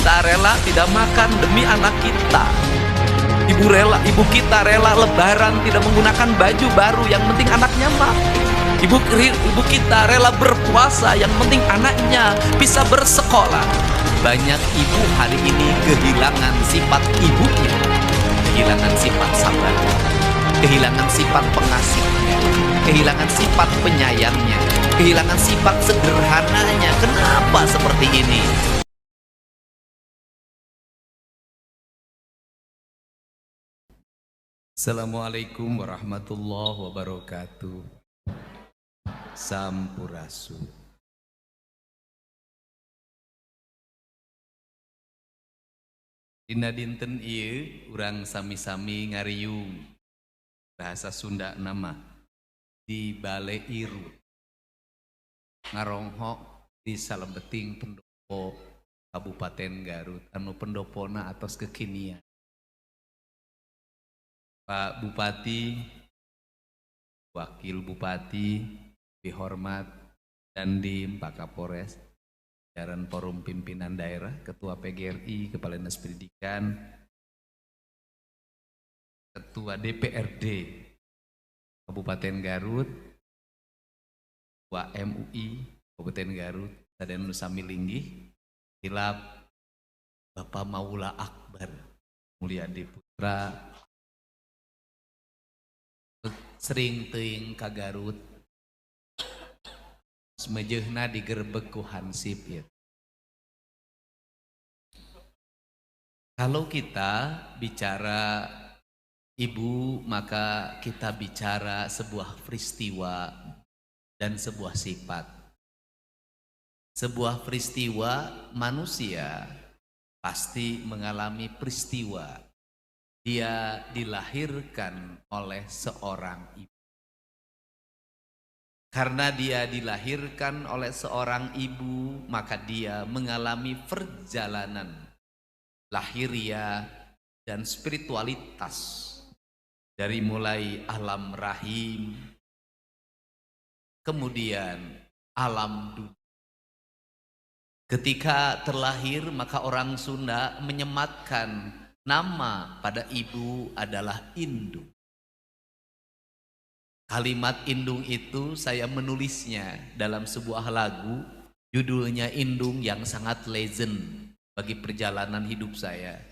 kita rela tidak makan demi anak kita. Ibu kita rela lebaran tidak menggunakan baju baru, yang penting anaknya makan. Ibu kita rela berpuasa, yang penting anaknya bisa bersekolah. Banyak ibu hari ini kehilangan sifat ibunya, kehilangan sifat sabar, kehilangan sifat pengasihnya, kehilangan sifat penyayangnya, kehilangan sifat sederhananya. Kenapa seperti ini? Assalamualaikum warahmatullahi wabarakatuh. Sampurasun. Dina dinten ieu urang sami-sami ngariung bahasa Sunda nama di Bale Iru ngaronghok di Salebeting pendopo Kabupaten Garut anu pendopona atos kekinian. Pak Bupati, Wakil Bupati, dihormat dan di Pak Kapolres, jajaran Forum Pimpinan Daerah, Ketua PGRI, Kepala Dinas Pendidikan, Ketua DPRD Kabupaten Garut, Ketua MUI Kabupaten Garut, dan Nusami Linggih, hilap Bapak Maula Akbar Mulyadi Putra, sering teuing ka Garut, semejehna digerebek ku Hansip ya. Kalau kita bicara ibu, maka kita bicara sebuah peristiwa dan sebuah sifat. Sebuah peristiwa, manusia pasti mengalami peristiwa. Dia dilahirkan oleh seorang ibu. Karena dia dilahirkan oleh seorang ibu, maka dia mengalami perjalanan lahiriah dan spiritualitas. Dari mulai alam rahim, kemudian alam dunia. Ketika terlahir, maka orang Sunda menyematkan nama pada ibu adalah indung. Kalimat indung itu saya menulisnya dalam sebuah lagu, judulnya Indung, yang sangat legend bagi perjalanan hidup saya.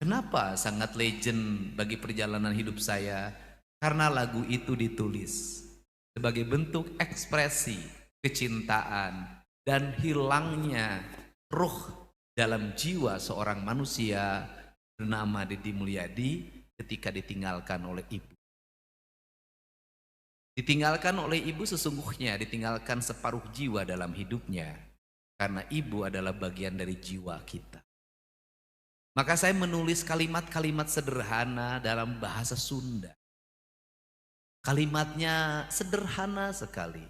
Kenapa sangat legend bagi perjalanan hidup saya? Karena lagu itu ditulis sebagai bentuk ekspresi kecintaan dan hilangnya ruh dalam jiwa seorang manusia bernama Deddy Mulyadi ketika ditinggalkan oleh ibu. Ditinggalkan oleh ibu sesungguhnya ditinggalkan separuh jiwa dalam hidupnya, karena ibu adalah bagian dari jiwa kita. Maka saya menulis kalimat-kalimat sederhana dalam bahasa Sunda. Kalimatnya sederhana sekali.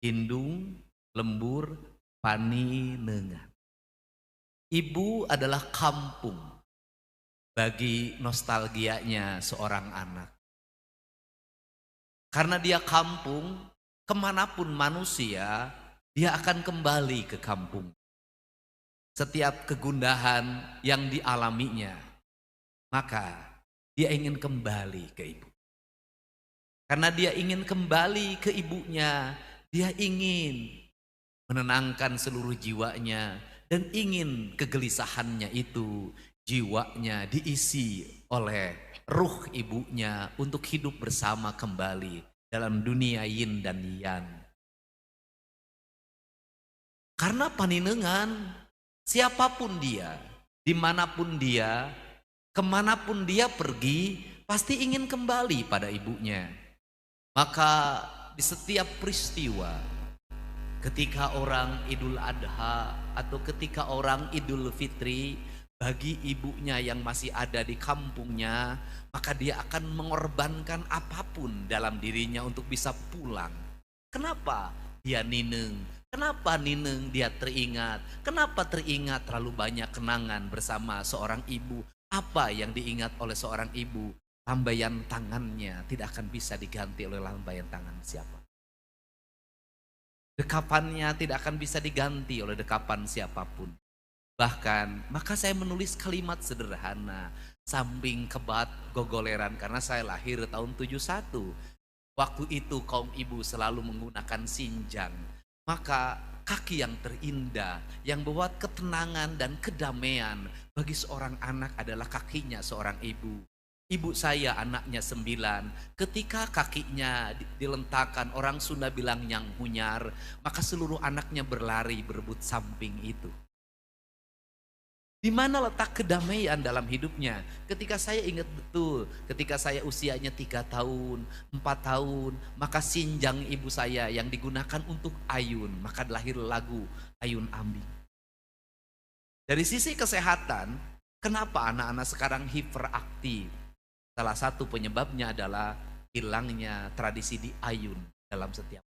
Indung, lembur, pani, nengan. Ibu adalah kampung bagi nostalgianya seorang anak. Karena dia kampung, kemanapun manusia, dia akan kembali ke kampung. Setiap kegundahan yang dialaminya, maka dia ingin kembali ke ibu. Karena dia ingin kembali ke ibunya, dia ingin menenangkan seluruh jiwanya, dan ingin kegelisahannya itu, jiwanya diisi oleh ruh ibunya untuk hidup bersama kembali dalam dunia yin dan yang. Karena paninengan, siapapun dia, dimanapun dia, kemanapun dia pergi, pasti ingin kembali pada ibunya. Maka di setiap peristiwa, ketika orang Idul Adha atau ketika orang Idul Fitri, bagi ibunya yang masih ada di kampungnya, maka dia akan mengorbankan apapun dalam dirinya untuk bisa pulang. Kenapa dia nineng? Kenapa nineng dia teringat? Kenapa teringat terlalu banyak kenangan bersama seorang ibu? Apa yang diingat oleh seorang ibu? Lambaian tangannya tidak akan bisa diganti oleh lambaian tangan siapa. Dekapannya tidak akan bisa diganti oleh dekapan siapapun. Bahkan, maka saya menulis kalimat sederhana, samping kebat gogoleran karena saya lahir tahun 71. Waktu itu kaum ibu selalu menggunakan sinjang. Maka kaki yang terindah, yang membuat ketenangan dan kedamaian bagi seorang anak adalah kakinya seorang ibu. Ibu saya anaknya 9, ketika kakinya dilentakkan, orang Sunda bilang nyang hunyar, maka seluruh anaknya berlari berebut samping itu. Di mana letak kedamaian dalam hidupnya? Ketika saya ingat betul, ketika saya usianya 3 tahun, 4 tahun, maka sinjang ibu saya yang digunakan untuk ayun, maka lahir lagu Ayun Ambing. Dari sisi kesehatan, kenapa anak-anak sekarang hiperaktif? Salah satu penyebabnya adalah hilangnya tradisi di ayun dalam setiap.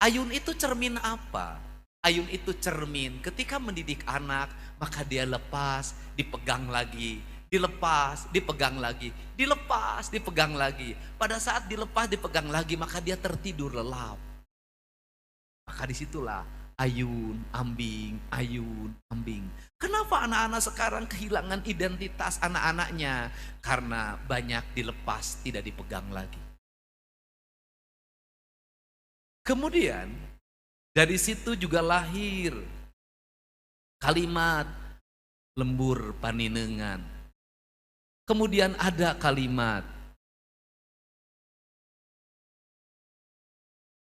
Ayun itu cermin apa? Ayun itu cermin ketika mendidik anak, maka dia lepas, dipegang lagi, dilepas, dipegang lagi, dilepas, dipegang lagi. Pada saat dilepas, dipegang lagi, maka dia tertidur lelap. Maka disitulah ayun, ambing, ayun, ambing. Kenapa anak-anak sekarang kehilangan identitas anak-anaknya? Karena banyak dilepas, tidak dipegang lagi. Kemudian dari situ juga lahir kalimat lembur paninengan. Kemudian ada kalimat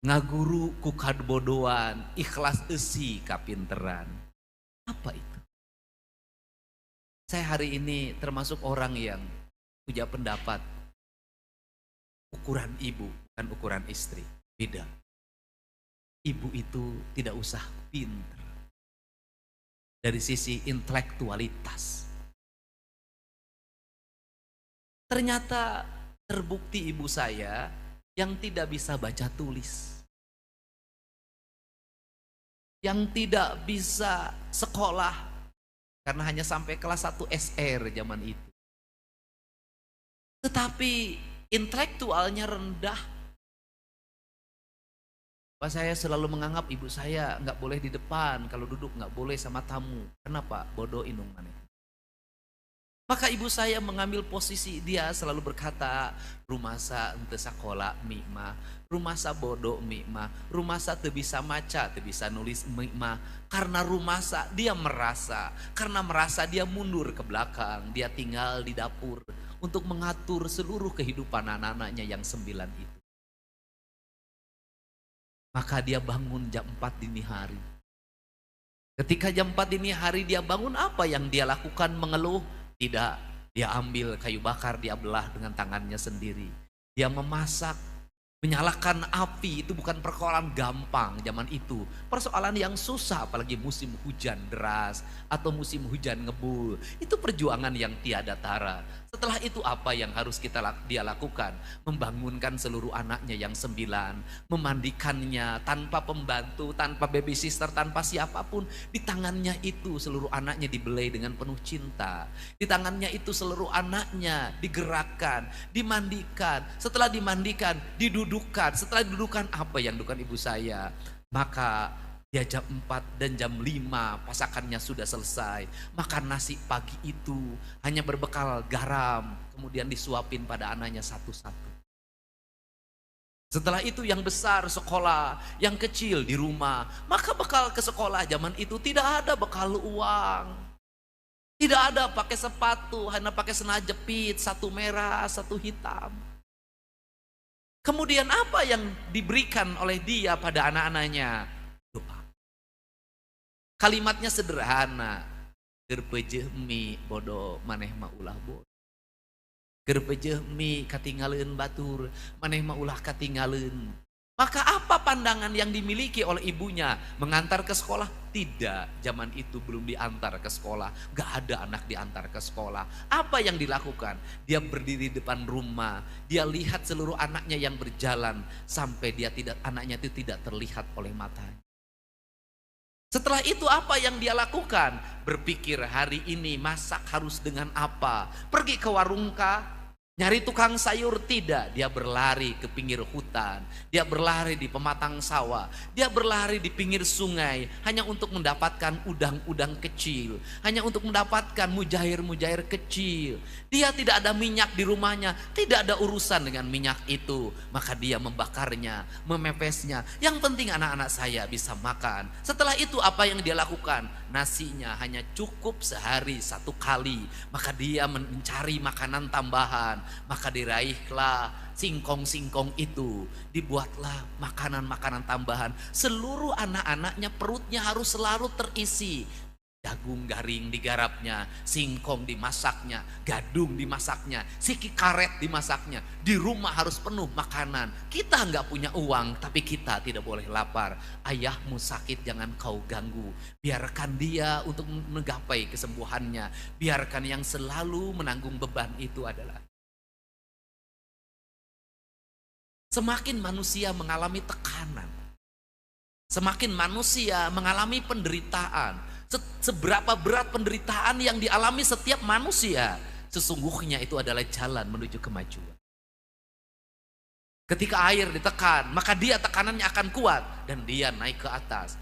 ngaguru ku kadbodoan, ikhlas eusi kapinteran. Apa itu? Saya hari ini termasuk orang yang punya pendapat ukuran ibu bukan ukuran istri, beda. Ibu itu tidak usah pinter dari sisi intelektualitas. Ternyata terbukti ibu saya yang tidak bisa baca tulis, yang tidak bisa sekolah karena hanya sampai kelas 1 SR zaman itu. Tetapi intelektualnya rendah. Saya selalu menganggap ibu saya nggak boleh di depan, kalau duduk nggak boleh sama tamu. Kenapa? Bodoh inung maneh. Maka ibu saya mengambil posisi, dia selalu berkata, rumasa ente sakola mikmah, rumasa bodoh mikmah, rumasa teu bisa maca, teu bisa nulis mikmah. Karena rumasa dia merasa, karena merasa dia mundur ke belakang, dia tinggal di dapur untuk mengatur seluruh kehidupan anak-anaknya yang 9 itu. Maka dia bangun jam 4 dini hari. Ketika jam 4 dini hari dia bangun, apa yang dia lakukan? Mengeluh? Tidak. Dia ambil kayu bakar, dia belah dengan tangannya sendiri. Dia memasak, menyalakan api. Itu bukan persoalan gampang zaman itu. Persoalan yang susah, apalagi musim hujan deras atau musim hujan ngebul. Itu perjuangan yang tiada tara. Setelah itu apa yang harus dia lakukan? Membangunkan seluruh anaknya yang 9, memandikannya tanpa pembantu, tanpa babysitter, tanpa siapapun. Di tangannya itu seluruh anaknya dibelai dengan penuh cinta. Di tangannya itu seluruh anaknya digerakkan, dimandikan. Setelah dimandikan, didudukkan. Setelah didudukkan, apa yang dilakukan ibu saya? Maka dia jam 4 dan jam 5 pasakannya sudah selesai. Makan nasi pagi itu hanya berbekal garam, kemudian disuapin pada anaknya satu-satu. Setelah itu yang besar sekolah, yang kecil di rumah. Maka bekal ke sekolah zaman itu tidak ada bekal uang. Tidak ada pakai sepatu, hanya pakai sena jepit, satu merah, satu hitam. Kemudian apa yang diberikan oleh dia pada anak-anaknya? Doa. Kalimatnya sederhana. Keur peujeuh mi bodoh maneh mah ulah bodoh. Keur peujeuh mi katinggalieun batur, maneh mah ulah katinggalieun. Maka apa pandangan yang dimiliki oleh ibunya? Mengantar ke sekolah? Tidak, zaman itu belum diantar ke sekolah. Gak ada anak diantar ke sekolah. Apa yang dilakukan? Dia berdiri di depan rumah, dia lihat seluruh anaknya yang berjalan sampai anaknya itu tidak terlihat oleh matanya. Setelah itu apa yang dia lakukan? Berpikir hari ini masak harus dengan apa? Pergi ke warung kah? Nyari tukang sayur tidak, dia berlari ke pinggir hutan, dia berlari di pematang sawah, dia berlari di pinggir sungai hanya untuk mendapatkan udang-udang kecil, hanya untuk mendapatkan mujair-mujair kecil. Dia tidak ada minyak di rumahnya, tidak ada urusan dengan minyak itu, maka dia membakarnya, memepesnya. Yang penting anak-anak saya bisa makan. Setelah itu apa yang dia lakukan? Nasinya hanya cukup sehari 1 kali, maka dia mencari makanan tambahan. Maka diraihlah singkong-singkong itu, dibuatlah makanan-makanan tambahan. Seluruh anak-anaknya perutnya harus selalu terisi. Jagung garing digarapnya, singkong dimasaknya, gadung dimasaknya, siki karet dimasaknya. Di rumah harus penuh makanan. Kita nggak punya uang, tapi kita tidak boleh lapar. Ayahmu sakit, jangan kau ganggu. Biarkan dia untuk menggapai kesembuhannya. Biarkan yang selalu menanggung beban itu adalah. Semakin manusia mengalami tekanan, semakin manusia mengalami penderitaan, seberapa berat penderitaan yang dialami setiap manusia, sesungguhnya itu adalah jalan menuju kemajuan. Ketika air ditekan, maka dia tekanannya akan kuat dan dia naik ke atas.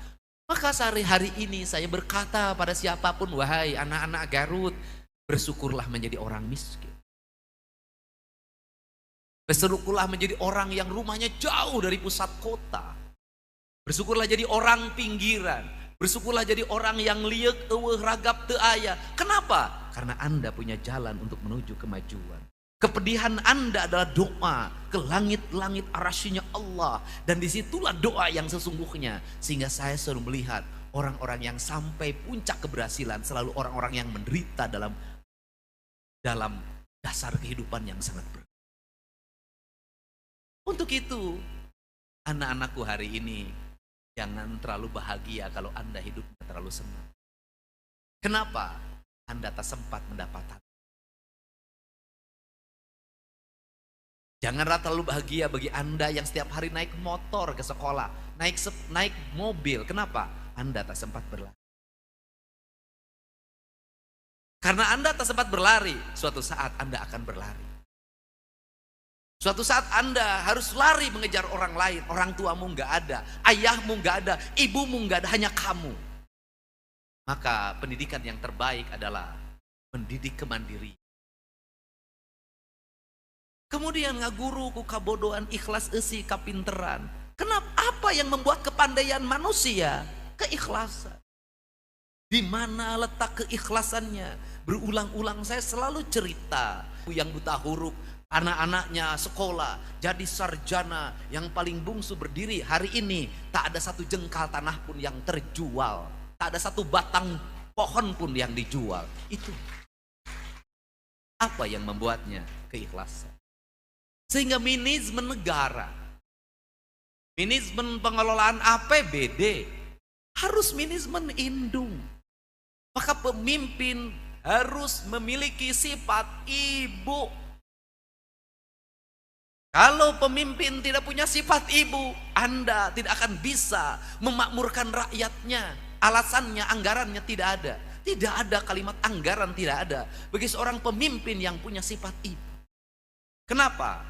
Maka sehari-hari ini saya berkata pada siapapun, wahai anak-anak Garut, bersyukurlah menjadi orang miskin. Bersyukurlah menjadi orang yang rumahnya jauh dari pusat kota. Bersyukurlah jadi orang pinggiran. Bersyukurlah jadi orang yang liek, eueuh, ragap, teu aya. Kenapa? Karena Anda punya jalan untuk menuju kemajuan. Kepedihan Anda adalah doa ke langit-langit arasy-Nya Allah. Dan disitulah doa yang sesungguhnya. Sehingga saya selalu melihat orang-orang yang sampai puncak keberhasilan selalu orang-orang yang menderita dalam dasar kehidupan yang sangat berat. Untuk itu, anak-anakku hari ini, jangan terlalu bahagia kalau Anda hidupnya terlalu senang. Kenapa? Anda tak sempat mendapatkan. Janganlah terlalu bahagia bagi Anda yang setiap hari naik motor ke sekolah, naik mobil. Kenapa? Anda tak sempat berlari. Karena Anda tak sempat berlari, suatu saat Anda akan berlari. Suatu saat Anda harus lari mengejar orang lain. Orang tuamu nggak ada, ayahmu nggak ada, ibumu nggak ada, hanya kamu. Maka pendidikan yang terbaik adalah mendidik kemandirian. Kemudian ngaguru ku kabodohan, ikhlas eusi kapinteran. Kenapa? Apa yang membuat kepandaian manusia? Keikhlasan. Di mana letak keikhlasannya? Berulang-ulang saya selalu cerita yang buta huruf, anak-anaknya sekolah, jadi sarjana, yang paling bungsu berdiri hari ini, tak ada 1 jengkal tanah pun yang terjual, tak ada 1 batang pohon pun yang dijual. Itu apa yang membuatnya? Keikhlasan. Sehingga manajemen negara, manajemen pengelolaan APBD harus manajemen indung. Maka pemimpin harus memiliki sifat ibu. Kalau pemimpin tidak punya sifat ibu, Anda tidak akan bisa memakmurkan rakyatnya. Alasannya, anggarannya tidak ada. Tidak ada kalimat anggaran, tidak ada bagi seorang pemimpin yang punya sifat ibu. Kenapa?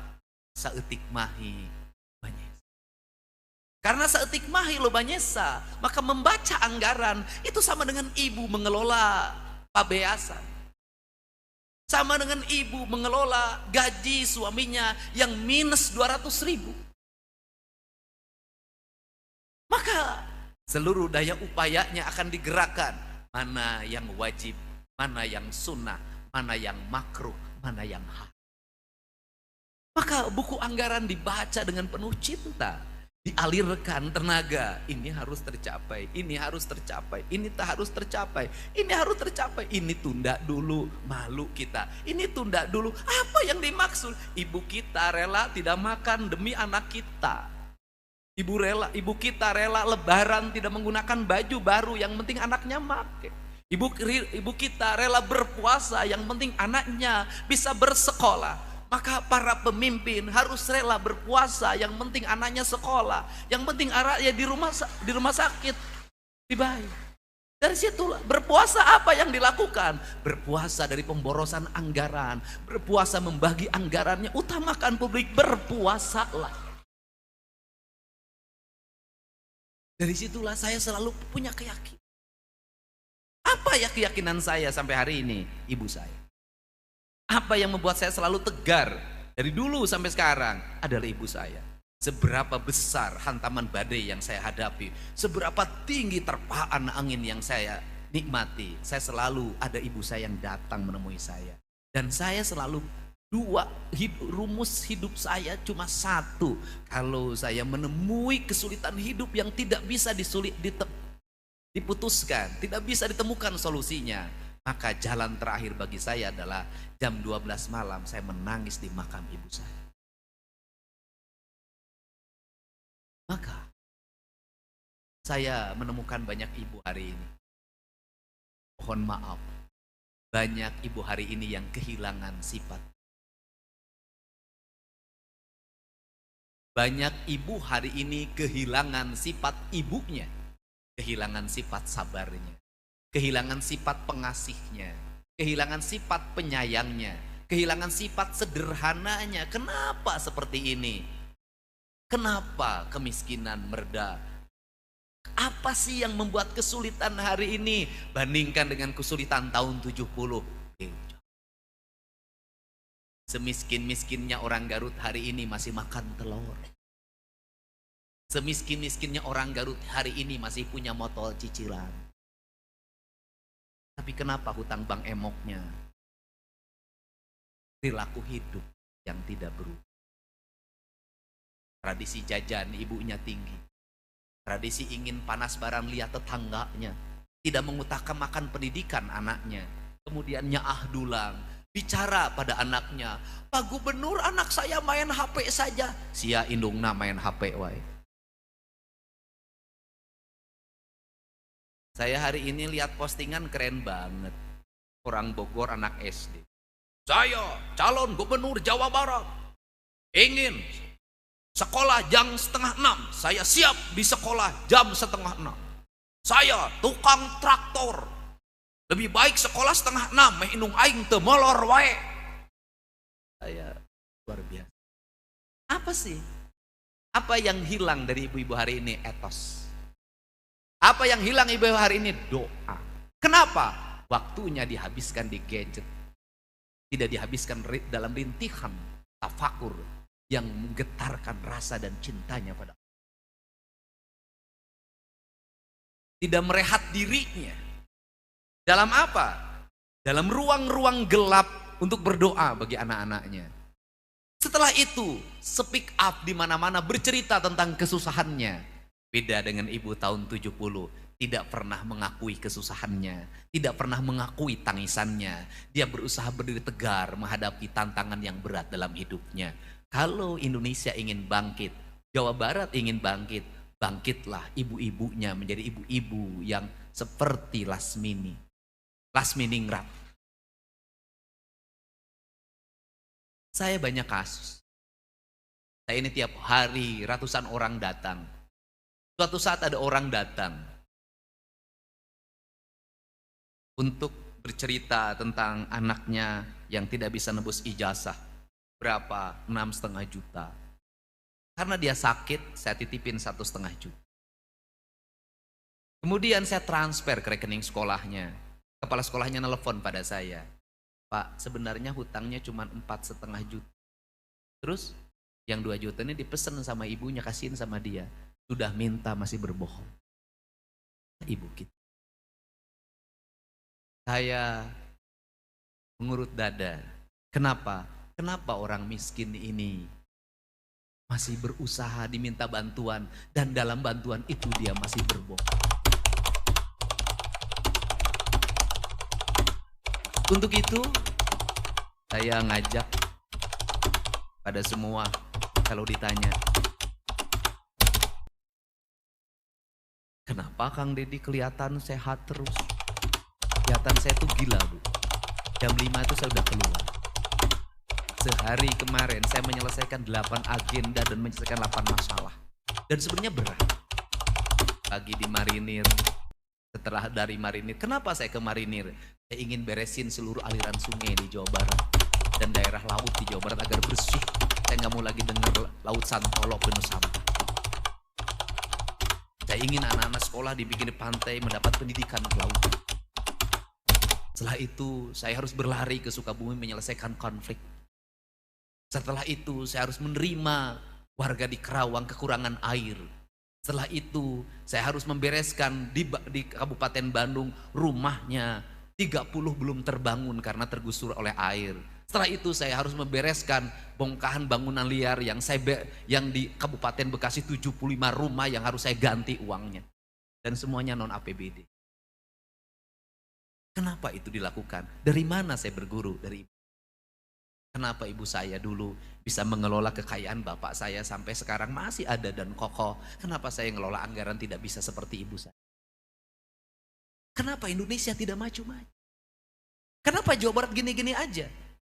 Saeutik mahi banyesa. Karena saeutik mahi lo banyesa, maka membaca anggaran itu sama dengan ibu mengelola pabeasan. Sama dengan ibu mengelola gaji suaminya yang minus 200.000. Maka seluruh daya upayanya akan digerakkan. Mana yang wajib, mana yang sunnah, mana yang makruh, mana yang haram. Maka buku anggaran dibaca dengan penuh cinta. Dialirkan tenaga, ini harus tercapai, ini harus tercapai, ini tak harus tercapai, ini harus tercapai, ini tunda dulu, malu kita, ini tunda dulu. Apa yang dimaksud? Ibu kita rela tidak makan demi anak kita. Ibu kita rela lebaran tidak menggunakan baju baru, yang penting anaknya make. Ibu kita rela berpuasa, yang penting anaknya bisa bersekolah. Maka para pemimpin harus rela berpuasa, yang penting anaknya sekolah, yang penting anaknya di rumah sakit dibayar. Dari situlah berpuasa apa yang dilakukan? Berpuasa dari pemborosan anggaran, berpuasa membagi anggarannya, utamakan publik, berpuasalah. Dari situlah saya selalu punya keyakinan. Apa ya keyakinan saya sampai hari ini? Ibu saya. Apa yang membuat saya selalu tegar dari dulu sampai sekarang adalah ibu saya. Seberapa besar hantaman badai yang saya hadapi, seberapa tinggi terpaan angin yang saya nikmati, saya selalu ada ibu saya yang datang menemui saya. Dan saya selalu rumus hidup saya cuma satu. Kalau saya menemui kesulitan hidup yang tidak bisa diputuskan, tidak bisa ditemukan solusinya, maka jalan terakhir bagi saya adalah jam 12 malam saya menangis di makam ibu saya. Maka saya menemukan banyak ibu hari ini. Mohon maaf, banyak ibu hari ini yang kehilangan sifat. Banyak ibu hari ini kehilangan sifat ibunya, kehilangan sifat sabarnya, kehilangan sifat pengasihnya, kehilangan sifat penyayangnya, kehilangan sifat sederhananya. Kenapa seperti ini? Kenapa kemiskinan mereda? Apa sih yang membuat kesulitan hari ini bandingkan dengan kesulitan tahun 70? Semiskin-miskinnya orang Garut hari ini masih makan telur. Semiskin-miskinnya orang Garut hari ini masih punya motor cicilan. Tapi kenapa hutang bank emoknya? Perilaku hidup yang tidak berubah. Tradisi jajan ibunya tinggi. Tradisi ingin panas barang lihat tetangganya. Tidak mengutamakan pendidikan anaknya. Kemudian nyaah dulang. Bicara pada anaknya, Pak Gubernur, anak saya main HP saja. Sia indungna main HP wae. Saya hari ini lihat postingan keren banget. Orang Bogor anak SD. Saya calon gubernur Jawa Barat. Ingin sekolah jam 5:30, saya siap di sekolah jam 5:30. Saya tukang traktor, lebih baik sekolah 5:30, meh inung aing teu molor wae. Saya luar biasa. Apa sih? Apa yang hilang dari ibu-ibu hari ini? Etos. Apa yang hilang ibu hari ini? Doa. Kenapa? Waktunya dihabiskan di gadget, tidak dihabiskan dalam rintihan tafakur yang menggetarkan rasa dan cintanya pada Allah. Tidak merehat dirinya. Dalam apa? Dalam ruang-ruang gelap untuk berdoa bagi anak-anaknya. Setelah itu, speak up di mana-mana, bercerita tentang kesusahannya. Beda dengan ibu tahun 70, tidak pernah mengakui kesusahannya, tidak pernah mengakui tangisannya. Dia berusaha berdiri tegar menghadapi tantangan yang berat dalam hidupnya. Kalau Indonesia ingin bangkit, Jawa Barat ingin bangkit, bangkitlah ibu-ibunya menjadi ibu-ibu yang seperti Lasmini Ningrat. Saya banyak kasus. Saya ini tiap hari ratusan orang datang. Suatu saat ada orang datang untuk bercerita tentang anaknya yang tidak bisa nebus ijazah. Berapa? 6,5 juta. Karena dia sakit, saya titipin 1,5 juta. Kemudian saya transfer ke rekening sekolahnya. Kepala sekolahnya nelpon pada saya, Pak, sebenarnya hutangnya cuma 4,5 juta. Terus yang 2 juta ini dipesan sama ibunya, kasihin sama dia. Sudah minta masih berbohong. Ibu kita. Saya mengurut dada. Kenapa? Kenapa orang miskin ini masih berusaha diminta bantuan dan dalam bantuan itu dia masih berbohong? Untuk itu saya ngajak pada semua, kalau ditanya, kenapa Kang Deddy kelihatan sehat terus? Kelihatan saya tuh gila, Bu. Jam 5 itu saya udah keluar. Sehari kemarin saya menyelesaikan 8 agenda dan menyelesaikan 8 masalah. Dan sebenarnya berat. Pagi dimarinir, Setelah dari Marinir, kenapa saya ke Marinir? Saya ingin beresin seluruh aliran sungai di Jawa Barat dan daerah laut di Jawa Barat agar bersih. Saya nggak mau lagi dengar laut Santolo penuh sampah. Saya ingin anak-anak sekolah dibikin di pantai mendapat pendidikan kelautan. Setelah itu saya harus berlari ke Sukabumi menyelesaikan konflik. Setelah itu saya harus menerima warga di Kerawang kekurangan air. Setelah itu saya harus membereskan di Kabupaten Bandung rumahnya 30 belum terbangun karena tergusur oleh air. Setelah itu saya harus membereskan bongkahan bangunan liar yang di Kabupaten Bekasi 75 rumah yang harus saya ganti uangnya. Dan semuanya non APBD. Kenapa itu dilakukan? Dari mana saya berguru? Dari ibu. Kenapa ibu saya dulu bisa mengelola kekayaan bapak saya sampai sekarang masih ada dan kokoh? Kenapa saya ngelola anggaran tidak bisa seperti ibu saya? Kenapa Indonesia tidak maju-maju? Kenapa Jawa Barat gini-gini aja?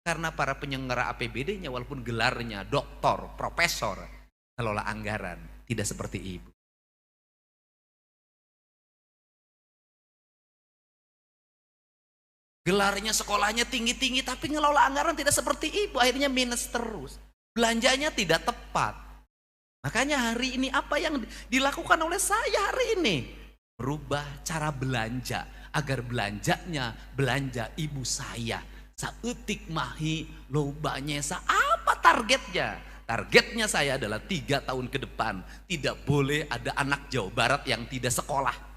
Karena para penyelenggara APBD-nya walaupun gelarnya doktor, profesor, ngelola anggaran tidak seperti ibu. Gelarnya sekolahnya tinggi-tinggi tapi ngelola anggaran tidak seperti ibu, akhirnya minus terus. Belanjanya tidak tepat. Makanya hari ini apa yang dilakukan oleh saya hari ini? Merubah cara belanja agar belanjanya belanja ibu saya. Saeutik mahi lobanya apa targetnya? Targetnya saya adalah 3 tahun ke depan tidak boleh ada anak Jawa Barat yang tidak sekolah.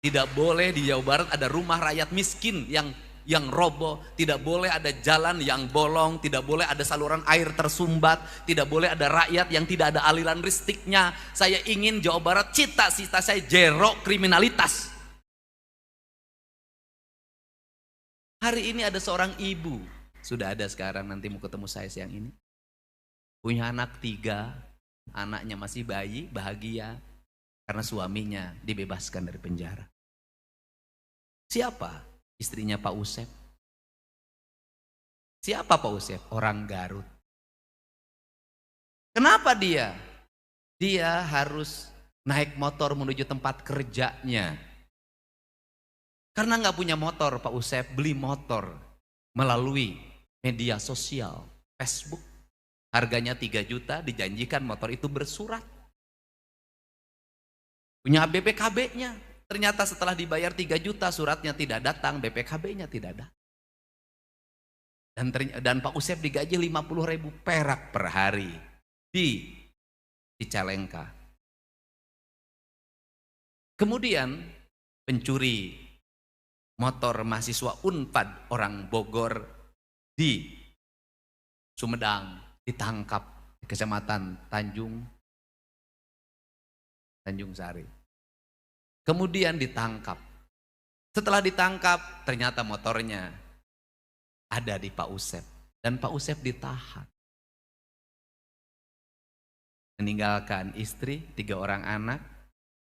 Tidak boleh di Jawa Barat ada rumah rakyat miskin yang roboh, tidak boleh ada jalan yang bolong, tidak boleh ada saluran air tersumbat, tidak boleh ada rakyat yang tidak ada aliran listriknya. Saya ingin Jawa Barat cita-cita saya zero kriminalitas. Hari ini ada seorang ibu, sudah ada sekarang, nanti mau ketemu saya siang ini. Punya anak 3, anaknya masih bayi, bahagia karena suaminya dibebaskan dari penjara. Siapa? Istrinya Pak Usep. Siapa Pak Usep? Orang Garut. Kenapa dia? Dia harus naik motor menuju tempat kerjanya. Karena nggak punya motor, Pak Usep beli motor melalui media sosial, Facebook. Harganya 3 juta, dijanjikan motor itu bersurat. Punya BPKB-nya. Ternyata setelah dibayar 3 juta suratnya tidak datang, BPKB-nya tidak ada. Dan Pak Usep digaji 50.000 perak per hari di Cicalengka. Kemudian pencuri motor mahasiswa Unpad orang Bogor di Sumedang ditangkap di Kecamatan Tanjung Sari. Kemudian ditangkap. Setelah ditangkap, ternyata motornya ada di Pak Usep. Dan Pak Usep ditahan. Meninggalkan istri, 3 orang anak,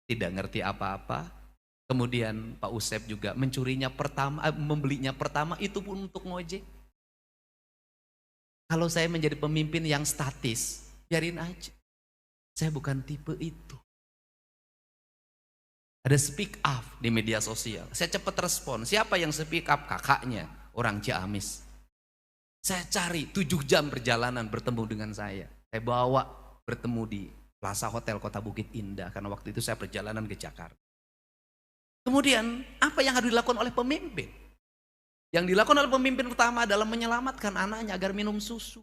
tidak ngerti apa-apa. Kemudian Pak Usep juga membelinya pertama itu pun untuk ngojek. Kalau saya menjadi pemimpin yang statis, biarin aja. Saya bukan tipe itu. Ada speak up di media sosial. Saya cepat respon. Siapa yang speak up? Kakaknya, orang Ciamis. Saya cari 7 jam perjalanan bertemu dengan saya. Saya bawa bertemu di Plaza Hotel Kota Bukit Indah. Karena waktu itu saya perjalanan ke Jakarta. Kemudian apa yang harus dilakukan oleh pemimpin? Yang dilakukan oleh pemimpin pertama adalah menyelamatkan anaknya agar minum susu.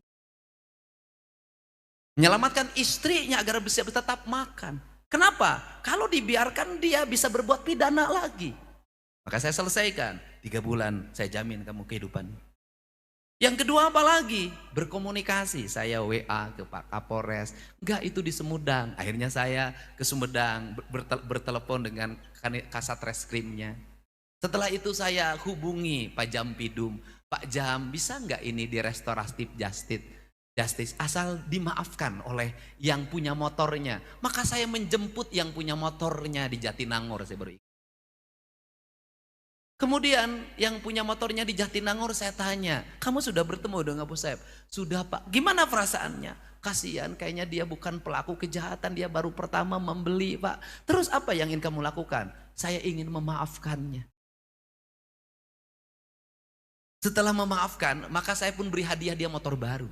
Menyelamatkan istrinya agar bisa tetap makan. Kenapa? Kalau dibiarkan dia bisa berbuat pidana lagi. Maka saya selesaikan. 3 bulan saya jamin kamu kehidupan. Yang kedua apa lagi? Berkomunikasi. Saya WA ke Pak Kapolres. Enggak, itu di Sumedang. Akhirnya saya ke Sumedang bertelepon dengan Kasat Reskrimnya. Setelah itu saya hubungi Pak Jampidum. Pak Jam, bisa enggak ini di restoratif Justice asal dimaafkan oleh yang punya motornya. Maka saya menjemput yang punya motornya di Jatinangor. Saya baru Kemudian yang punya motornya di Jatinangor saya tanya, kamu sudah bertemu dengan Pak Usep? Sudah Pak, gimana perasaannya? Kasihan kayaknya dia bukan pelaku kejahatan, dia baru pertama membeli Pak. Terus apa yang ingin kamu lakukan? Saya ingin memaafkannya. Setelah memaafkan, maka saya pun beri hadiah dia motor baru.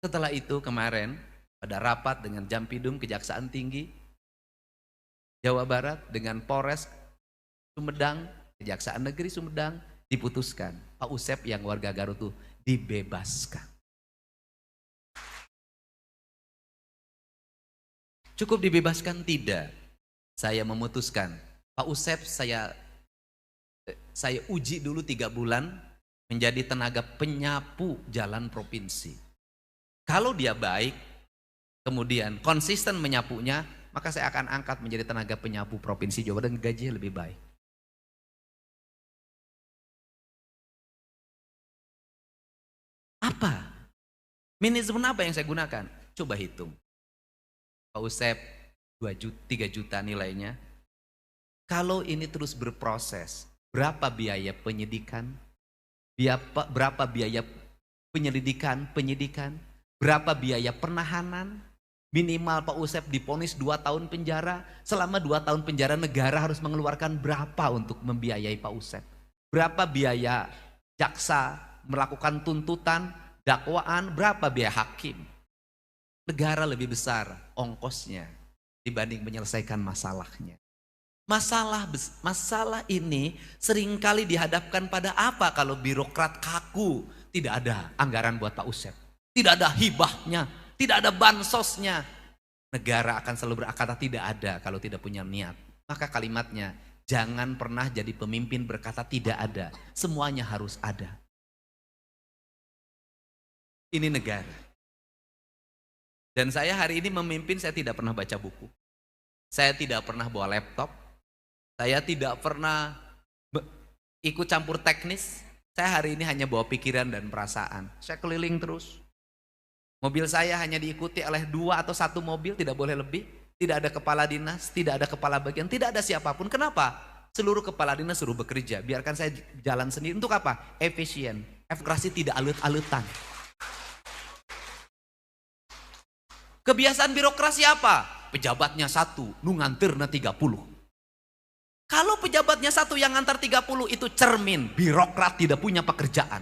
Setelah itu kemarin pada rapat dengan Jampidum Kejaksaan Tinggi Jawa Barat dengan Polres Sumedang, Kejaksaan Negeri Sumedang, diputuskan Pak Usep yang warga Garut itu dibebaskan. Cukup dibebaskan? Tidak. Saya memutuskan Pak Usep saya uji dulu 3 bulan menjadi tenaga penyapu jalan provinsi. Kalau dia baik, kemudian konsisten menyapunya, maka saya akan angkat menjadi tenaga penyapu provinsi Jawa Barat dan gajinya lebih baik. Apa? Manajemen apa yang saya gunakan? Coba hitung. Pak Usep 3 juta nilainya. Kalau ini terus berproses, berapa biaya penyidikan? Berapa biaya penyidikan? Berapa biaya penahanan? Minimal Pak Usep diponis 2 tahun penjara. Selama 2 tahun penjara negara harus mengeluarkan berapa untuk membiayai Pak Usep? Berapa biaya jaksa melakukan tuntutan, dakwaan, berapa biaya hakim? Negara lebih besar ongkosnya dibanding menyelesaikan masalahnya. Masalah ini seringkali dihadapkan pada apa kalau birokrat kaku? Tidak ada anggaran buat Pak Usep. Tidak ada hibahnya, tidak ada bansosnya. Negara akan selalu berkata tidak ada kalau tidak punya niat. Maka kalimatnya, jangan pernah jadi pemimpin berkata tidak ada. Semuanya harus ada. Ini negara. Dan saya hari ini memimpin, saya tidak pernah baca buku. Saya tidak pernah bawa laptop. Saya tidak pernah ikut campur teknis. Saya hari ini hanya bawa pikiran dan perasaan. Saya keliling terus. Mobil saya hanya diikuti oleh 2 atau 1 mobil, tidak boleh lebih. Tidak ada kepala dinas, tidak ada kepala bagian, tidak ada siapapun. Kenapa? Seluruh kepala dinas suruh bekerja. Biarkan saya jalan sendiri. Untuk apa? Efisien. Evakuasi tidak alut-alutan. Kebiasaan birokrasi apa? Pejabatnya 1, nu nganterna 30. Kalau pejabatnya 1 yang ngantar 30 itu cermin birokrat tidak punya pekerjaan.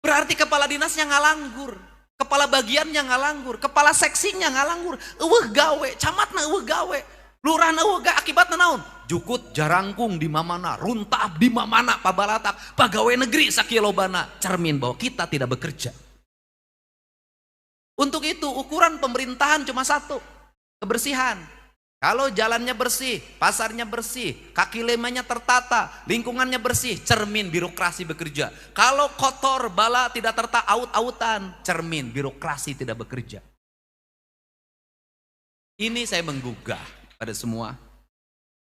Berarti kepala dinasnya ngalanggur, kepala bagiannya ngalanggur, kepala seksinya ngalanggur, eueuh gawe, camatna eueuh gawe, lurahna eueuh gawe, akibatna naon? Jukut jarangkung di mamana, runtah di mamana pabalatak, pegawai negeri sakilobana, cermin bahwa kita tidak bekerja. Untuk itu ukuran pemerintahan cuma 1, kebersihan. Kalau jalannya bersih, pasarnya bersih, kaki limanya tertata, lingkungannya bersih, cermin birokrasi bekerja. Kalau kotor, bala tidak tertata, aut-autan, cermin birokrasi tidak bekerja. Ini saya menggugah pada semua.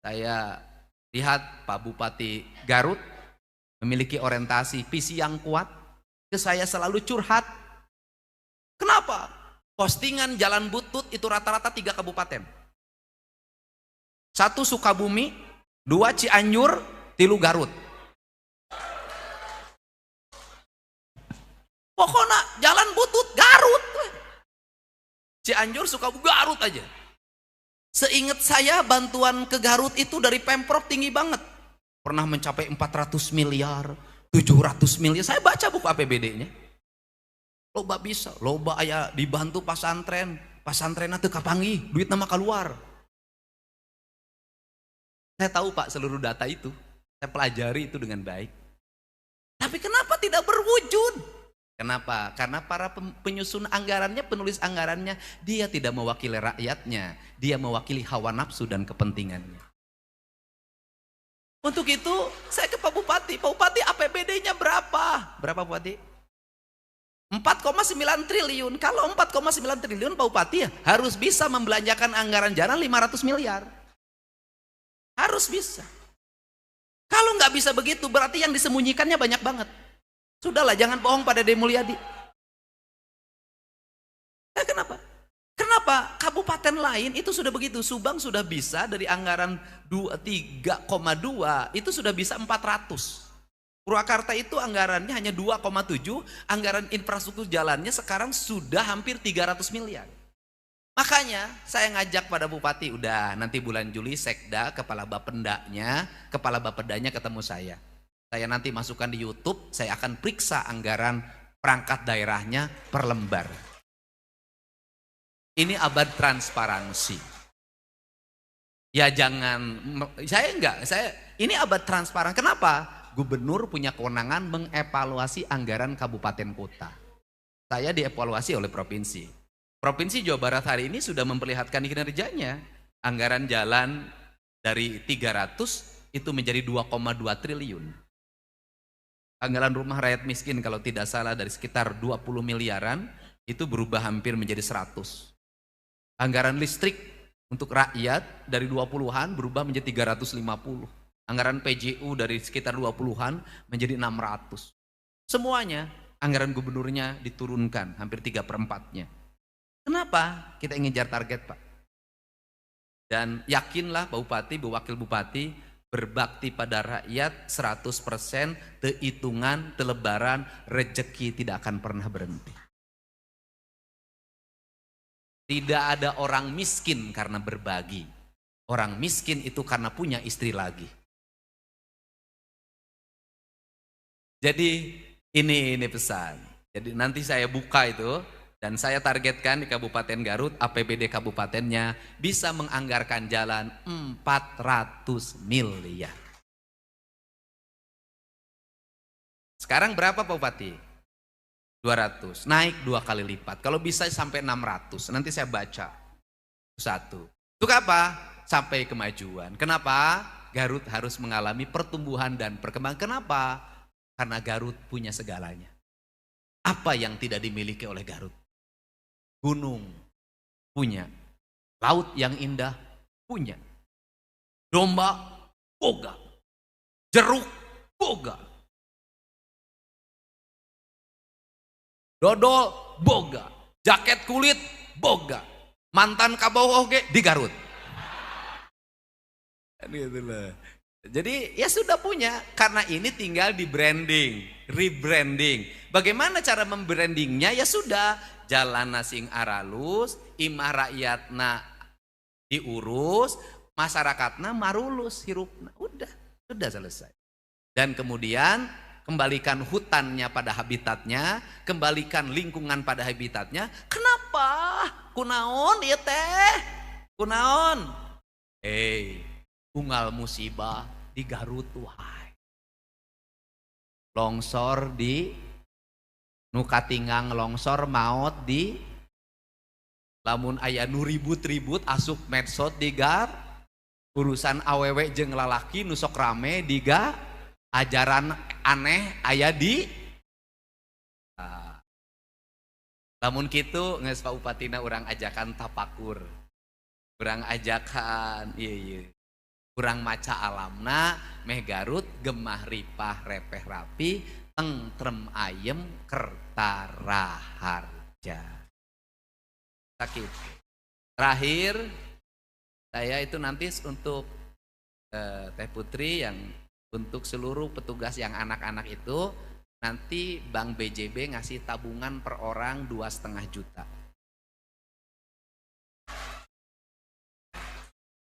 Saya lihat Pak Bupati Garut memiliki orientasi visi yang kuat. Ke saya selalu curhat. Kenapa? Postingan jalan butut itu rata-rata 3 kabupaten. 1 Sukabumi, 2 Cianjur, 3 Garut. Pokoknya jalan butut Garut. Cianjur, Sukabumi, Garut aja. Seingat saya bantuan ke Garut itu dari Pemprov tinggi banget. Pernah mencapai 400 miliar, 700 miliar. Saya baca buku APBD-nya. Loba bisa, loba aya dibantu pasantren. Pasantrenna teu kapanggih, duit nama keluar. Saya tahu Pak seluruh data itu, saya pelajari itu dengan baik. Tapi kenapa tidak berwujud? Kenapa? Karena para penyusun anggarannya, penulis anggarannya, dia tidak mewakili rakyatnya, dia mewakili hawa nafsu dan kepentingannya. Untuk itu saya ke Pak Bupati APBD-nya berapa? Berapa Bupati? 4,9 triliun. Kalau 4,9 triliun Pak Bupati ya harus bisa membelanjakan anggaran jalan 500 miliar. Harus bisa. Kalau nggak bisa begitu berarti yang disembunyikannya banyak banget. Sudahlah, jangan bohong pada Dede Mulyadi. Kenapa? Karena Kenapa? Kabupaten lain itu sudah begitu. Subang sudah bisa dari anggaran 3,2 itu sudah bisa 400. Purwakarta itu anggarannya hanya 2,7, anggaran infrastruktur jalannya sekarang sudah hampir 300 miliar. Makanya saya ngajak pada bupati, udah nanti bulan Juli Sekda, kepala Bapedanya ketemu saya. Saya nanti masukkan di YouTube, saya akan periksa anggaran perangkat daerahnya per lembar. Ini abad transparansi. Ya jangan, ini abad transparan. Kenapa? Gubernur punya kewenangan mengevaluasi anggaran kabupaten kota. Saya dievaluasi oleh provinsi. Provinsi Jawa Barat hari ini sudah memperlihatkan kinerjanya. Anggaran jalan dari 300 itu menjadi 2,2 triliun. Anggaran rumah rakyat miskin kalau tidak salah dari sekitar 20 miliaran itu berubah hampir menjadi 100. Anggaran listrik untuk rakyat dari 20-an berubah menjadi 350. Anggaran PJU dari sekitar 20-an menjadi 600. Semuanya anggaran gubernurnya diturunkan hampir 3/4-nya. Kenapa? Kita ingin ngejar target, Pak. Dan yakinlah Pak Bupati, Bu Wakil Bupati berbakti pada rakyat 100%, hitungan, lebaran, rejeki tidak akan pernah berhenti. Tidak ada orang miskin karena berbagi. Orang miskin itu karena punya istri lagi. Jadi ini pesan. Jadi nanti saya buka itu dan saya targetkan di Kabupaten Garut APBD kabupatennya bisa menganggarkan jalan 400 miliar. Sekarang berapa Pak Bupati? 200, naik 2 kali lipat. Kalau bisa sampai 600, nanti saya baca satu. Untuk apa? Sampai kemajuan. Kenapa? Garut harus mengalami pertumbuhan dan perkembangan. Kenapa? Karena Garut punya segalanya. Apa yang tidak dimiliki oleh Garut? Gunung punya, laut yang indah punya, domba boga, jeruk boga, dodol boga, jaket kulit boga, mantan kabowo oge di Garut. Gitulah. Jadi ya sudah punya, karena ini tinggal di branding, rebranding. Bagaimana cara membrandingnya? Ya sudah, jalan sing aralus, imah rakyatna diurus, masyarakatna marulus hirupna. Sudah selesai. Dan kemudian kembalikan hutannya pada habitatnya, kembalikan lingkungan pada habitatnya. Kenapa? Kunaon ieu teh? Kunaon? Unggal musibah di Garut wahai. Longsor di Nukatinggang, longsor maut di lamun aya nu ribut-ribut asup medsos di Gar, urusan awewe jeung lalaki nu sok rame di Ga, ajaran aneh aya di lamun kitu geus Pak Bupatina urang ajakan tapakur. Urang ajakan ieu kurang maca alamna meh Garut gemah ripah repeh rapi tentrem ayem kertara harja. Sakit. Terakhir saya itu nanti untuk Teh Putri yang untuk seluruh petugas yang anak-anak itu nanti Bank BJB ngasih tabungan per orang 2,5 juta.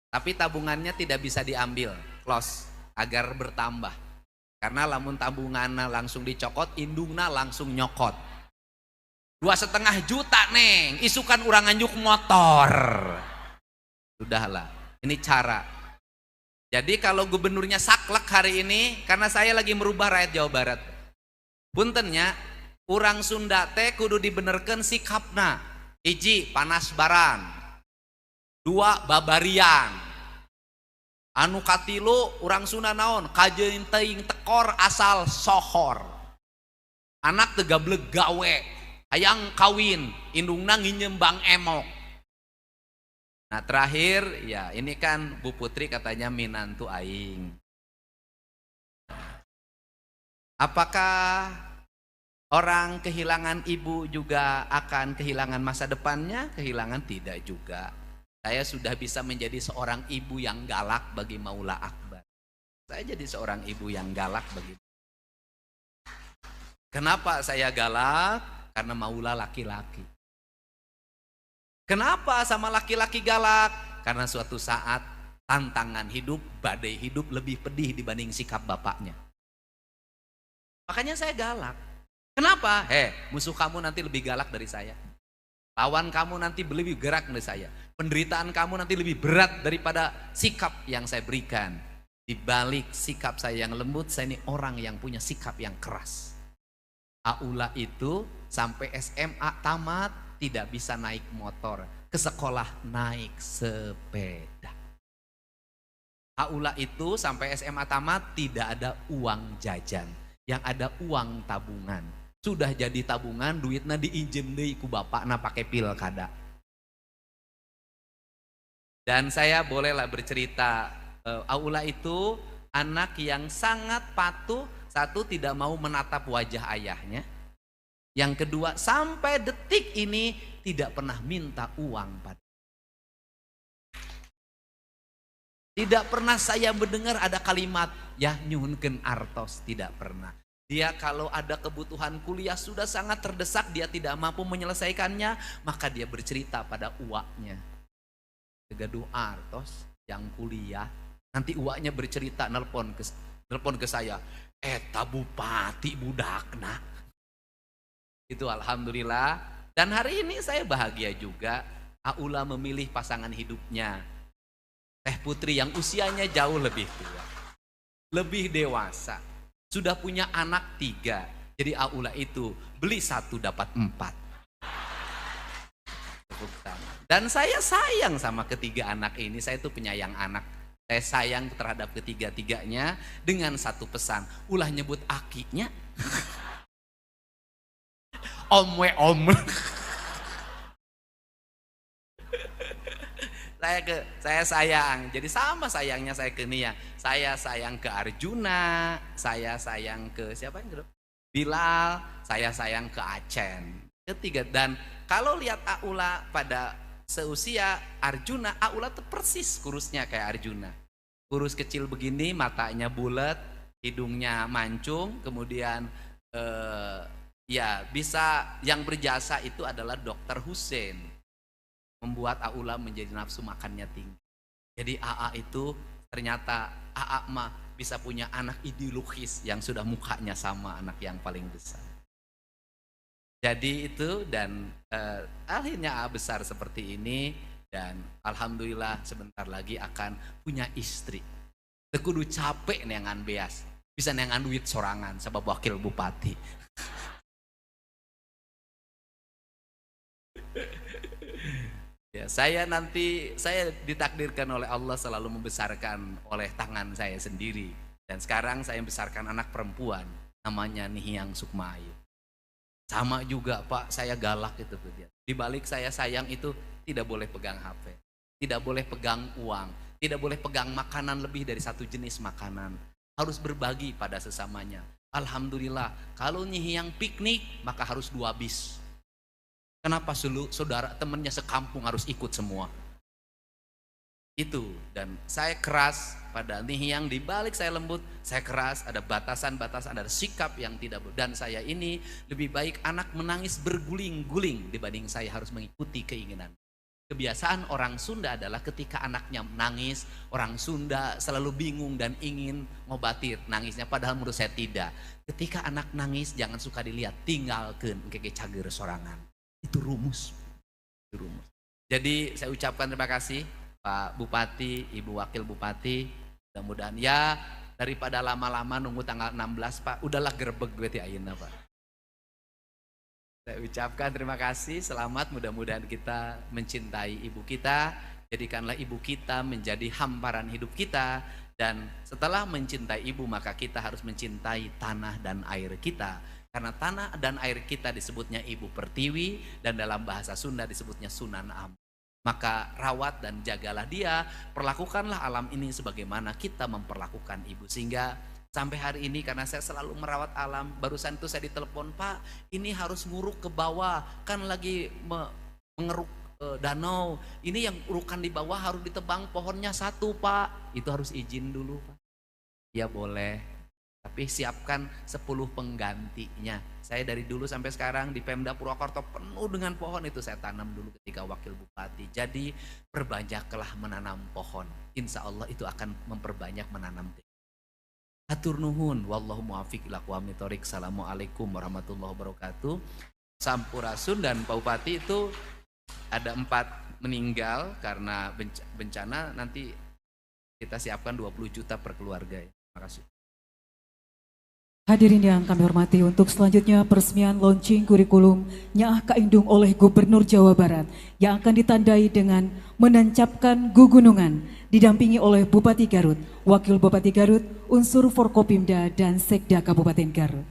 Tapi tabungannya tidak bisa diambil, close, agar bertambah. Karena lamun tabungannya langsung dicokot, indungna langsung nyokot. 2,5 juta neng, isukan urang nganjuk motor. Sudahlah, ini cara. Jadi kalau gubernurnya saklek hari ini, karena saya lagi merubah rakyat Jawa Barat. Puntennya, urang Sunda teh kudu dibenerkeun sikapna. 1, panas baran. 2, babarian. Anu katilu urang Sunda naon? Kajeun teuing tekor asal sohor. Anak teu gableg gawe, hayang kawin, indungna nginyembang emok. Nah terakhir ya ini kan Bu Putri katanya minantu aing. Apakah Orang kehilangan ibu juga akan kehilangan masa depannya, kehilangan tidak juga. Saya sudah bisa menjadi seorang ibu yang galak bagi Maula Akbar. Saya jadi seorang ibu yang galak bagi. Kenapa saya galak? Karena Maula laki-laki. Kenapa sama laki-laki galak? Karena suatu saat tantangan hidup, badai hidup lebih pedih dibanding sikap bapaknya. Makanya saya galak. Kenapa? Musuh kamu nanti lebih galak dari saya. Lawan kamu nanti lebih gerak dari saya. Penderitaan kamu nanti lebih berat daripada sikap yang saya berikan. Di balik sikap saya yang lembut, saya ini orang yang punya sikap yang keras. Aula itu sampai SMA tamat tidak bisa naik motor, ke sekolah naik sepeda. Aula itu sampai SMA tamat tidak ada uang jajan, yang ada uang tabungan. Sudah jadi tabungan, duitnya diinjem deui ku bapakna pakai pilkada. Dan saya bolehlah bercerita, Aula itu anak yang sangat patuh. Satu, tidak mau menatap wajah ayahnya. Yang kedua, sampai detik ini tidak pernah minta uang pada. Tidak pernah saya mendengar ada kalimat ya nyuhunkeun artos, tidak pernah. Dia kalau ada kebutuhan kuliah sudah sangat terdesak, dia tidak mampu menyelesaikannya, maka dia bercerita pada uaknya. Gaduh artos yang kuliah, nanti uaknya bercerita nelpon ke saya, eta bupati budakna. Itu alhamdulillah. Dan hari ini saya bahagia juga, Aula memilih pasangan hidupnya Teh Putri yang usianya jauh lebih tua, lebih dewasa, sudah punya anak 3. Jadi Aula itu beli 1 dapat 4. Dan saya sayang sama ketiga anak ini, saya itu penyayang anak. Saya sayang terhadap ketiga-tiganya dengan satu pesan, ulah nyebut akinya. Om we om. Saya sayang, jadi sama sayangnya saya ke Nia. Saya sayang ke Arjuna, saya sayang ke siapa yang kedua? Bilal, saya sayang ke Acen. Ketiga, dan kalau lihat Aula pada seusia Arjuna, Aula tuh persis kurusnya kayak Arjuna. Kurus kecil begini, matanya bulat, hidungnya mancung, kemudian ya bisa yang berjasa itu adalah Dokter Hussein. Membuat Aula menjadi nafsu makannya tinggi. Jadi AA itu ternyata AA mah bisa punya anak ideologis yang sudah mukanya sama anak yang paling besar. Jadi itu dan akhirnya AA besar seperti ini dan alhamdulillah sebentar lagi akan punya istri. Tekudu capek neangan beas, bisa neangan duit sorangan sebab wakil bupati. Ya, saya ditakdirkan oleh Allah selalu membesarkan oleh tangan saya sendiri. Dan sekarang saya membesarkan anak perempuan namanya Nihiang Sukmayu. Sama juga Pak, saya galak itu tuh dia. Di balik saya sayang itu tidak boleh pegang HP, tidak boleh pegang uang, tidak boleh pegang makanan lebih dari 1 jenis makanan. Harus berbagi pada sesamanya. Alhamdulillah, kalau Nihiang piknik maka harus 2 bis. Kenapa saudara temennya sekampung harus ikut semua? Itu, dan saya keras pada Nihiang, di balik saya lembut, saya keras, ada batasan-batasan, ada sikap yang tidak boleh. Dan saya ini lebih baik anak menangis berguling-guling dibanding saya harus mengikuti keinginan. Kebiasaan orang Sunda adalah ketika anaknya menangis, orang Sunda selalu bingung dan ingin ngobatir nangisnya, padahal menurut saya tidak. Ketika anak nangis jangan suka dilihat, tinggalkan keke cager sorangan. Itu rumus. Jadi saya ucapkan terima kasih Pak Bupati, Ibu Wakil Bupati. Mudah-mudahan ya daripada lama-lama nunggu tanggal 16 Pak, udahlah gerbek gue ti ayeuna Pak. Saya ucapkan terima kasih, selamat, mudah-mudahan kita mencintai ibu kita. Jadikanlah ibu kita menjadi hamparan hidup kita. Dan setelah mencintai ibu maka kita harus mencintai tanah dan air kita. Karena tanah dan air kita disebutnya Ibu Pertiwi dan dalam bahasa Sunda disebutnya Sunan Ampel. Maka rawat dan jagalah dia, perlakukanlah alam ini sebagaimana kita memperlakukan ibu. Sehingga Sampai hari ini karena saya selalu merawat alam, barusan itu saya ditelepon, Pak ini harus nguruk ke bawah, kan lagi mengeruk danau, ini yang urukan di bawah harus ditebang pohonnya satu Pak, itu harus izin dulu Pak. Ya boleh, tapi siapkan 10 penggantinya. Saya dari dulu sampai sekarang di Pemda Purwokerto penuh dengan pohon, itu saya tanam dulu ketika wakil bupati. Jadi perbanyaklah menanam pohon, insya Allah itu akan memperbanyak menanam. Hatur nuhun, wallahu muwaffiq ila aqwamit thoriq. Assalamualaikum warahmatullahi wabarakatuh. Sampurasun dan Pak Bupati itu ada 4 meninggal karena bencana, nanti kita siapkan 20 juta per keluarga. Terima kasih. Hadirin yang kami hormati, untuk selanjutnya peresmian launching kurikulum Nyaah Kaindung oleh Gubernur Jawa Barat yang akan ditandai dengan menancapkan gugunungan didampingi oleh Bupati Garut, Wakil Bupati Garut, unsur Forkopimda dan Sekda Kabupaten Garut.